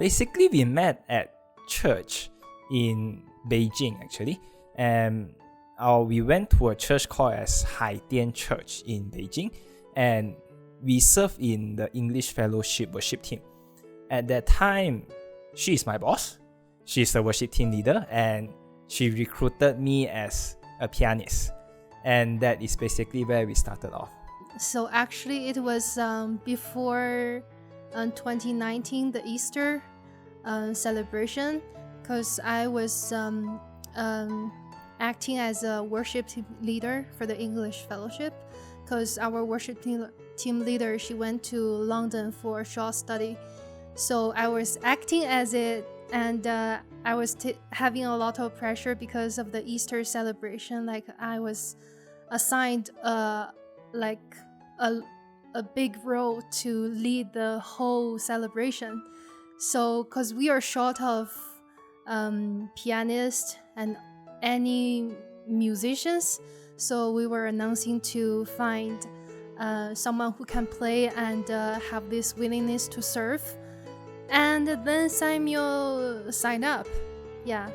Basically, we met at church in Beijing actually, and we went to a church called as Haidian Church in Beijing, and we served in the English Fellowship worship team. At that time, she is my boss. She's the worship team leader, and she recruited me as a pianist. And that is basically where we started off. So actually, it was before 2019, the Easter celebration, because I was acting as a worship team leader for the English Fellowship, because our worship team leader, she went to London for a short study. So I was acting as it, and I was having a lot of pressure because of the Easter celebration. Like I was assigned like a big role to lead the whole celebration. So because we are short of pianists and any musicians, so we were announcing to find someone who can play and have this willingness to serve. And then Samuel signed up. Yeah,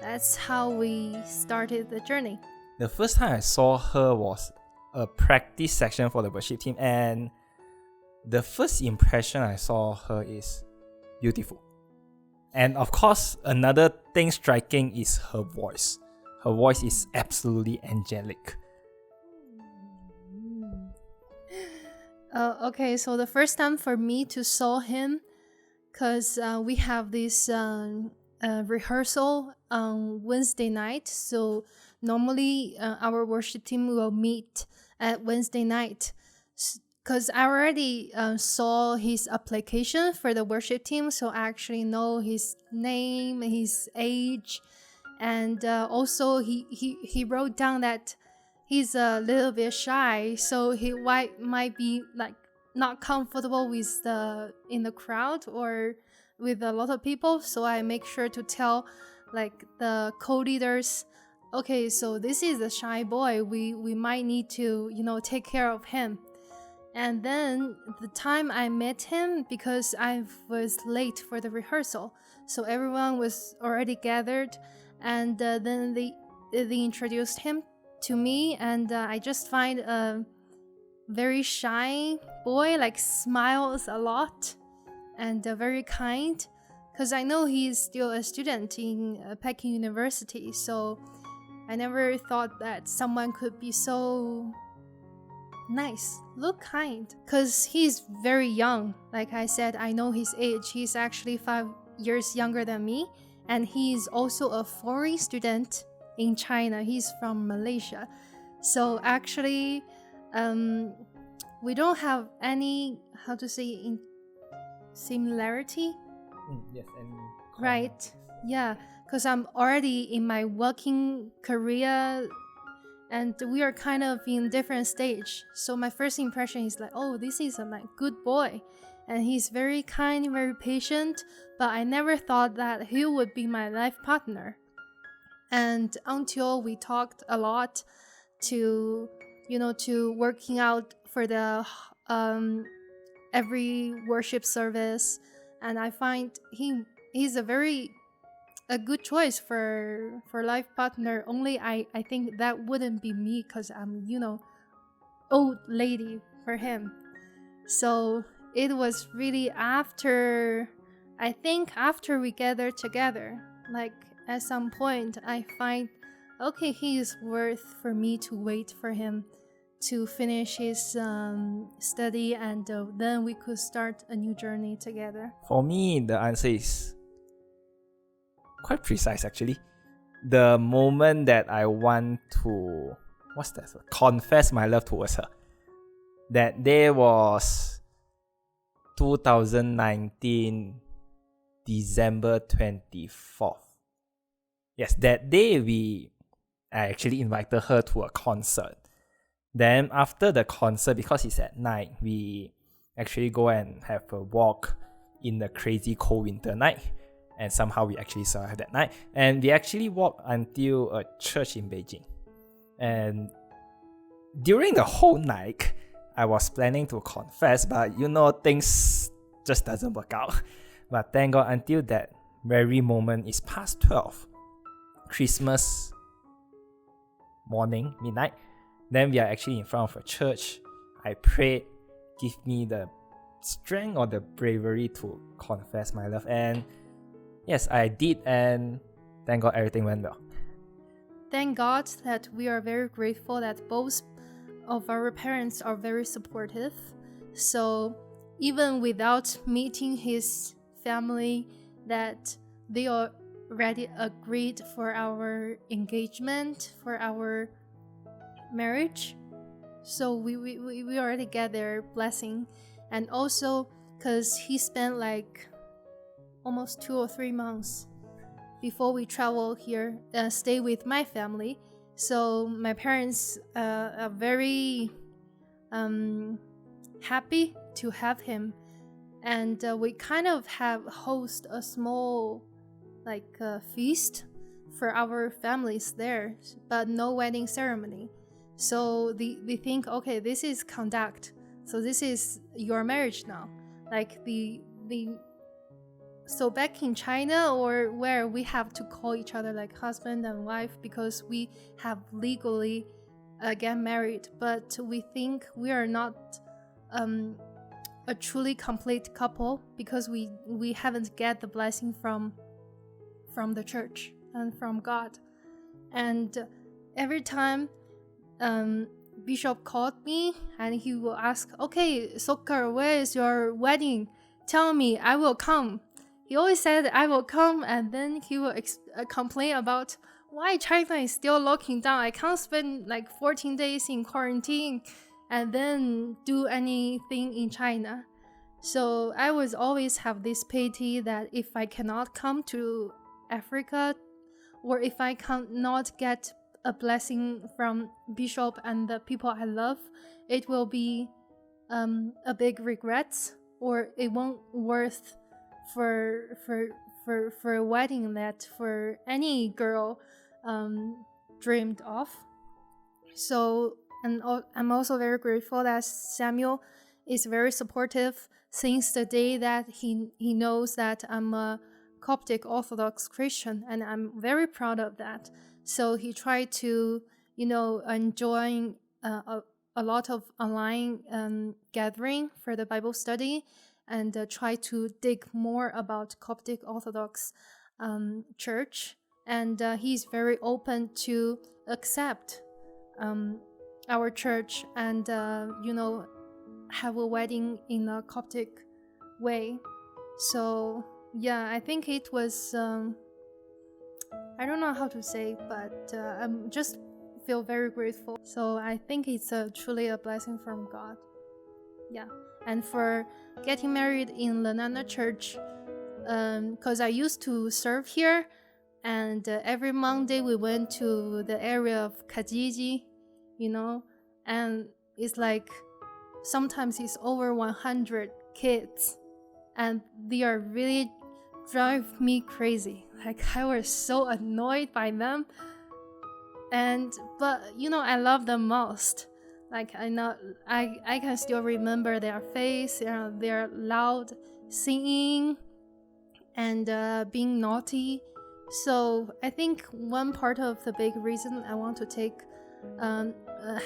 that's how we started the journey. The first time I saw her was a practice section for the worship team, and the first impression I saw her is beautiful. And of course, another thing striking is her voice. Her voice is absolutely angelic. Okay, so the first time for me to saw him, because we have this rehearsal on Wednesday night. So normally our worship team will meet at Wednesday night. Because I already saw his application for the worship team, so I actually know his name, his age, and also he wrote down that he's a little bit shy, so he might be like not comfortable with in the crowd or with a lot of people. So I make sure to tell like the co-leaders, okay, so this is a shy boy. We might need to take care of him. And then the time I met him, because I was late for the rehearsal, so everyone was already gathered, and then they introduced him to me, and I just find a very shy boy, like smiles a lot and very kind, because I know he's still a student in Peking University, so I never thought that someone could be so nice, look kind, because he's very young. Like I said, I know his age. He's actually 5 years younger than me, and he's also a foreign student in China. He's from Malaysia. So actually we don't have any, how to say, similarity. Yes, and right, yeah, because I'm already in my working career, and we are kind of in different stage. So my first impression is like, oh, this is a like good boy, and he's very kind, very patient, but I never thought that he would be my life partner. And until we talked a lot to working out for the every worship service, and I find he's a good choice for life partner. Only I think that wouldn't be me, because I'm old lady for him. So it was really after we gathered together, like at some point I find, okay, he is worth for me to wait for him to finish his study, and then we could start a new journey together. For me, the answer is quite precise actually. The moment that I want to confess my love towards her, that day was 2019 December 24th. Yes, that day I actually invited her to a concert. Then after the concert, because it's at night, we actually go and have a walk in the crazy cold winter night. And somehow we actually survived that night. And we actually walked until a church in Beijing. And during the whole night, I was planning to confess, but things just doesn't work out. But thank God until that very moment is past 12, Christmas morning, midnight, then we are actually in front of a church. I prayed, give me the strength or the bravery to confess my love. And yes, I did, and thank God everything went well. Thank God that we are very grateful that both of our parents are very supportive. So even without meeting his family, that they already agreed for our engagement, for our marriage. So we already get their blessing. And also because he spent like almost 2 or 3 months before we travel here, stay with my family. So my parents are very happy to have him, and we kind of have host a small feast for our families there, but no wedding ceremony. So they think, okay, this is conduct, so this is your marriage now. So back in China or where we have to call each other like husband and wife because we have legally get married, but we think we are not a truly complete couple because we haven't get the blessing from the church and from God. And every time Bishop called me and he will ask, okay, Sokar, where is your wedding? Tell me, I will come. He always said I will come, and then he will complain about why China is still locking down. I can't spend like 14 days in quarantine and then do anything in China. So I was always have this pity that if I cannot come to Africa, or if I cannot get a blessing from Bishop and the people I love, it will be a big regret, or it won't worth for a wedding that for any girl dreamed of. So, and I'm also very grateful that Samuel is very supportive since the day that he knows that I'm a Coptic Orthodox Christian, and I'm very proud of that. So he tried to, join a lot of online gathering for the Bible study, and try to dig more about Coptic Orthodox Church. And he's very open to accept our church and, have a wedding in a Coptic way. So, yeah, I think it was, I don't know how to say, but I'm just feel very grateful. So I think it's truly a blessing from God. Yeah. And for getting married in Lenana Church, because I used to serve here, and every Monday we went to the area of Kajiji, and it's like sometimes it's over 100 kids, and they are really drive me crazy. Like I was so annoyed by them, but I love them most. Like I can still remember their face, their loud singing and being naughty. So I think one part of the big reason I want to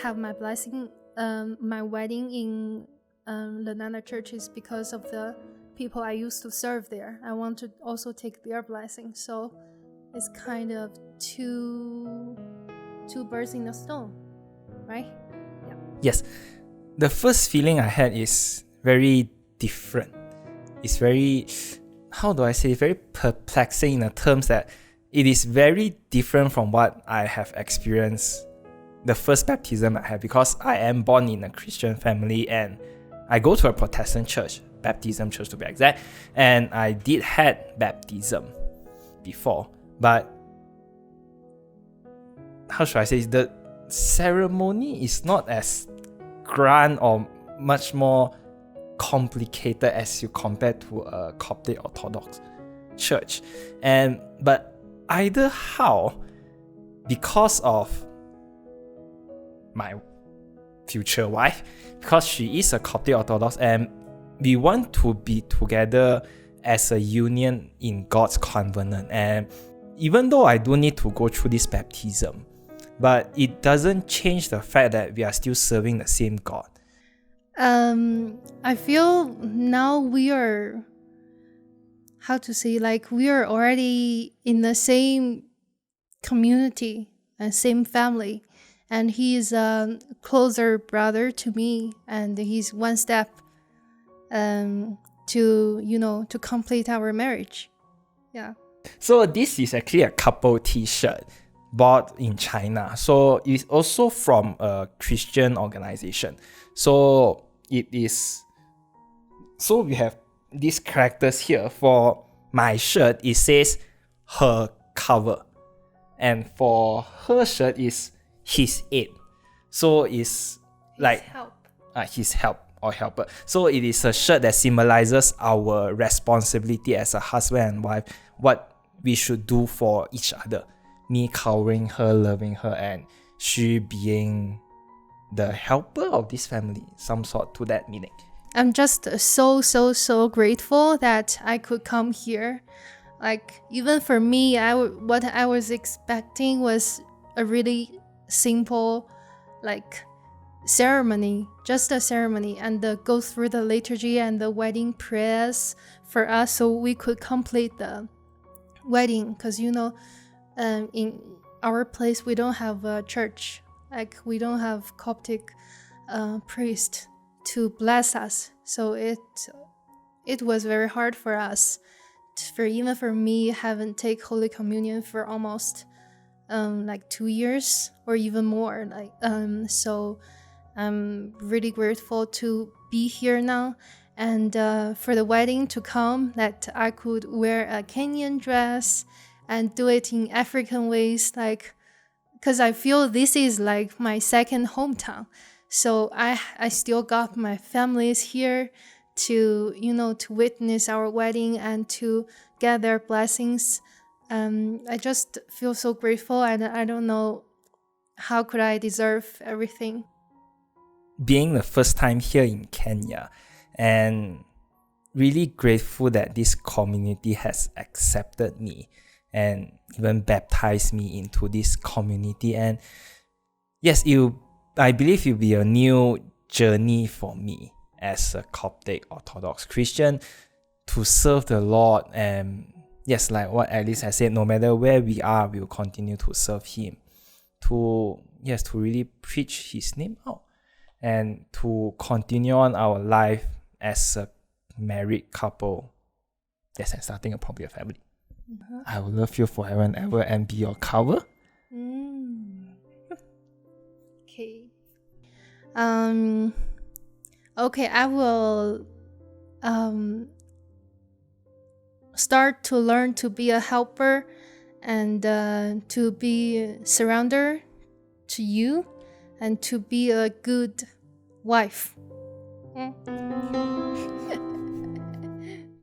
have my blessing, my wedding in Lenana Church is because of the people I used to serve there. I want to also take their blessing. So it's kind of two birds in a stone, right? Yes, the first feeling I had is very different. It's very, how do I say, very perplexing in the terms that it is very different from what I have experienced the first baptism I had, because I am born in a Christian family and I go to a Protestant church, baptism church to be exact, and I did had baptism before, but how should I say, the ceremony is not as grand or much more complicated as you compare to a Coptic Orthodox church. But either how, because of my future wife, because she is a Coptic Orthodox and we want to be together as a union in God's covenant. And even though I do need to go through this baptism, but it doesn't change the fact that we are still serving the same God. I feel now we are, how to say, like we are already in the same community and same family, and he is a closer brother to me, and he's one step to complete our marriage. Yeah. So this is actually a couple t-shirt bought in China. So it's also from a Christian organization. So it is, so we have these characters here. For my shirt, it says her cover. And for her shirt is his aid. So it's like his help or helper. So it is a shirt that symbolizes our responsibility as a husband and wife, what we should do for each other. Me covering her, loving her, and she being the helper of this family, some sort to that meaning. I'm just so grateful that I could come here. Like, even for me, what I was expecting was a really simple, like, ceremony, just a ceremony, and go through the liturgy and the wedding prayers for us so we could complete the wedding. Because, in our place, we don't have a church. Like, we don't have Coptic priest to bless us. So it was very hard for us. Even for me, haven't take Holy Communion for almost like 2 years or even more. So I'm really grateful to be here now, and for the wedding to come, that I could wear a Kenyan dress and do it in African ways, like, because I feel this is like my second hometown. So I still got my families here to to witness our wedding and to get their blessings. I just feel so grateful, and I don't know how could I deserve everything. Being the first time here in Kenya, and really grateful that this community has accepted me and even baptized me into this community. And yes, I believe it will be a new journey for me as a Coptic Orthodox Christian to serve the Lord. And yes, like what Alice has said, no matter where we are, we will continue to serve Him, to really preach His name out, and to continue on our life as a married couple. Yes, and starting probably a family. I will love you forever and ever and be your cover. Okay. Okay, I will start to learn to be a helper and to be surrender to you and to be a good wife.